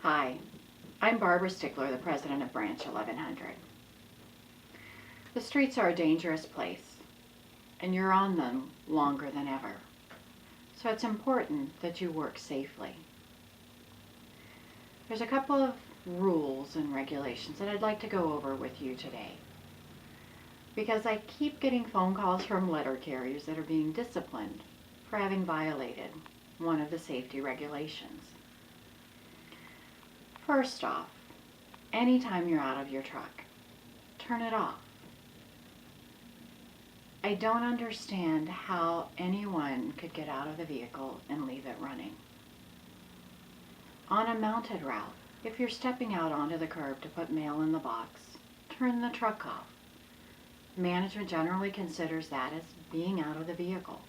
Hi, I'm Barbara Stickler, the president of Branch 1100. The streets are a dangerous place, and you're on them longer than ever. So it's important that you work safely. There's a couple of rules and regulations that I'd like to go over with you today, because I keep getting phone calls from letter carriers that are being disciplined for having violated one of the safety regulations. First off, anytime you're out of your truck, turn it off. I don't understand how anyone could get out of the vehicle and leave it running. On a mounted route, if you're stepping out onto the curb to put mail in the box, turn the truck off. Management generally considers that as being out of the vehicle.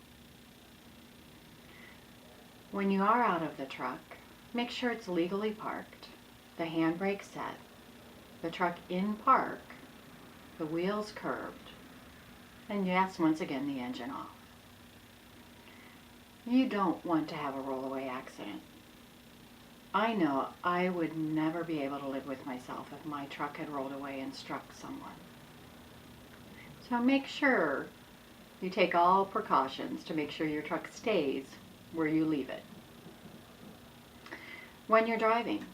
When you are out of the truck, make sure it's legally parked, the handbrake set, the truck in park, the wheels curbed, and yes, once again, the engine off. You don't want to have a rollaway accident. I know I would never be able to live with myself if my truck had rolled away and struck someone. So make sure you take all precautions to make sure your truck stays where you leave it. When you're driving,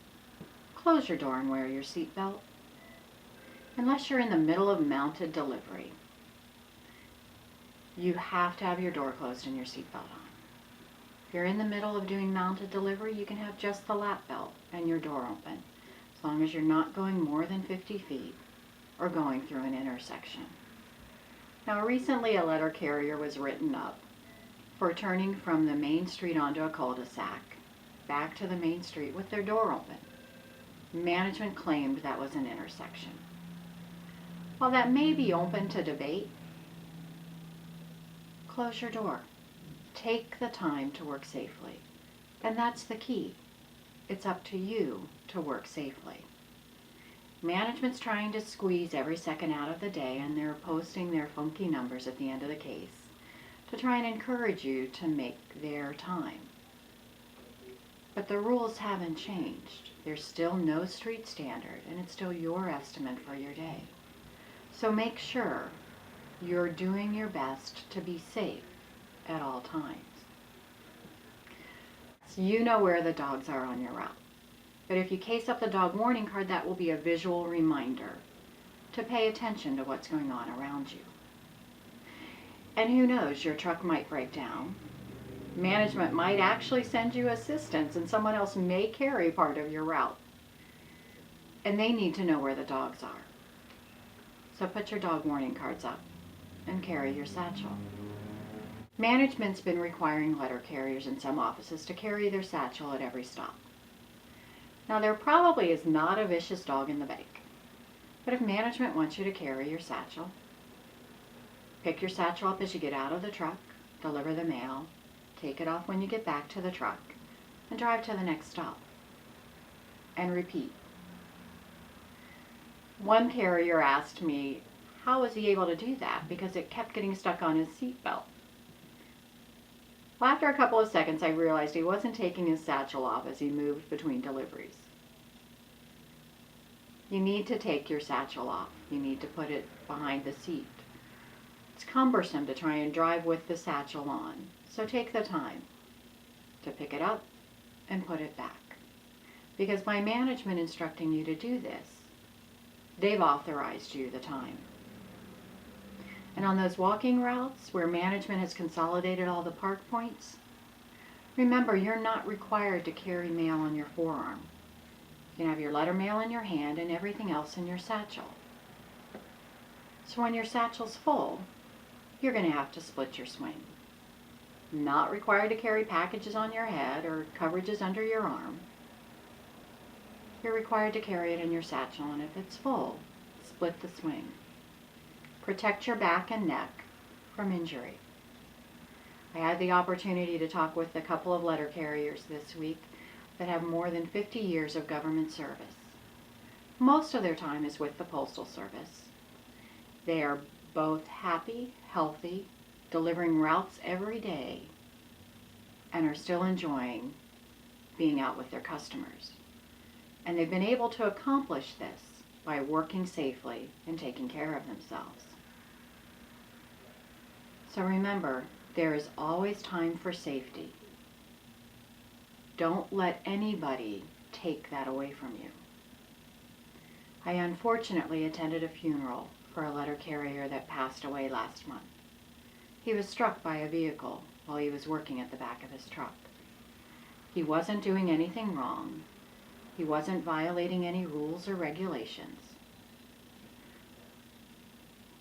close your door and wear your seatbelt. Unless you're in the middle of mounted delivery, you have to have your door closed and your seatbelt on. If you're in the middle of doing mounted delivery, you can have just the lap belt and your door open, as long as you're not going more than 50 feet or going through an intersection. Now, recently a letter carrier was written up for turning from the main street onto a cul-de-sac back to the main street with their door open. Management claimed that was an intersection. While that may be open to debate, close your door. Take the time to work safely. And that's the key. It's up to you to work safely. Management's trying to squeeze every second out of the day, and they're posting their funky numbers at the end of the case to try and encourage you to make their time. But the rules haven't changed. There's still no street standard, and it's still your estimate for your day. So make sure you're doing your best to be safe at all times. So you know where the dogs are on your route. But if you case up the dog warning card, that will be a visual reminder to pay attention to what's going on around you. And who knows, your truck might break down. Management might actually send you assistance, and someone else may carry part of your route. And they need to know where the dogs are. So put your dog warning cards up and carry your satchel. Management's been requiring letter carriers in some offices to carry their satchel at every stop. Now, there probably is not a vicious dog in the bank, but if management wants you to carry your satchel, pick your satchel up as you get out of the truck, deliver the mail, take it off when you get back to the truck, and drive to the next stop. And repeat. One carrier asked me, how was he able to do that? Because it kept getting stuck on his seatbelt. Well, after a couple of seconds, I realized he wasn't taking his satchel off as he moved between deliveries. You need to take your satchel off. You need to put it behind the seat. It's cumbersome to try and drive with the satchel on, so take the time to pick it up and put it back. Because by management instructing you to do this, they've authorized you the time. And on those walking routes where management has consolidated all the park points, remember, you're not required to carry mail on your forearm. You can have your letter mail in your hand and everything else in your satchel. So when your satchel's full, you're going to have to split your swing. Not required to carry packages on your head or coverages under your arm. You're required to carry it in your satchel, and if it's full, split the swing. Protect your back and neck from injury. I had the opportunity to talk with a couple of letter carriers this week that have more than 50 years of government service. Most of their time is with the Postal Service. They are both happy, healthy, delivering routes every day, and are still enjoying being out with their customers. And they've been able to accomplish this by working safely and taking care of themselves. So remember, there is always time for safety. Don't let anybody take that away from you. I unfortunately attended a funeral for a letter carrier that passed away last month. He was struck by a vehicle while he was working at the back of his truck. He wasn't doing anything wrong. He wasn't violating any rules or regulations.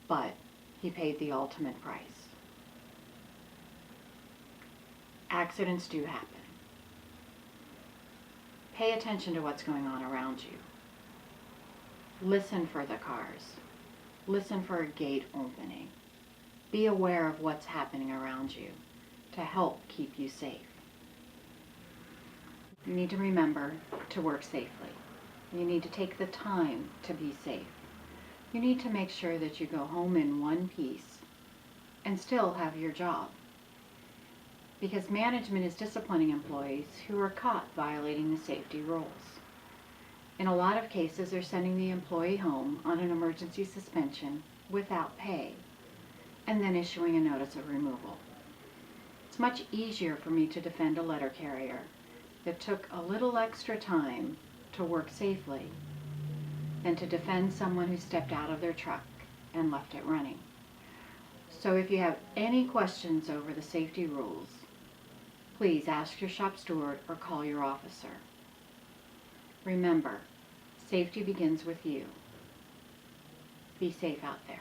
But he paid the ultimate price. Accidents do happen. Pay attention to what's going on around you. Listen for the cars. Listen for a gate opening. Be aware of what's happening around you to help keep you safe. You need to remember to work safely. You need to take the time to be safe. You need to make sure that you go home in one piece and still have your job. Because management is disciplining employees who are caught violating the safety rules. In a lot of cases, they're sending the employee home on an emergency suspension without pay, and then issuing a notice of removal. It's much easier for me to defend a letter carrier that took a little extra time to work safely than to defend someone who stepped out of their truck and left it running. So if you have any questions over the safety rules, please ask your shop steward or call your officer. Remember, safety begins with you. Be safe out there.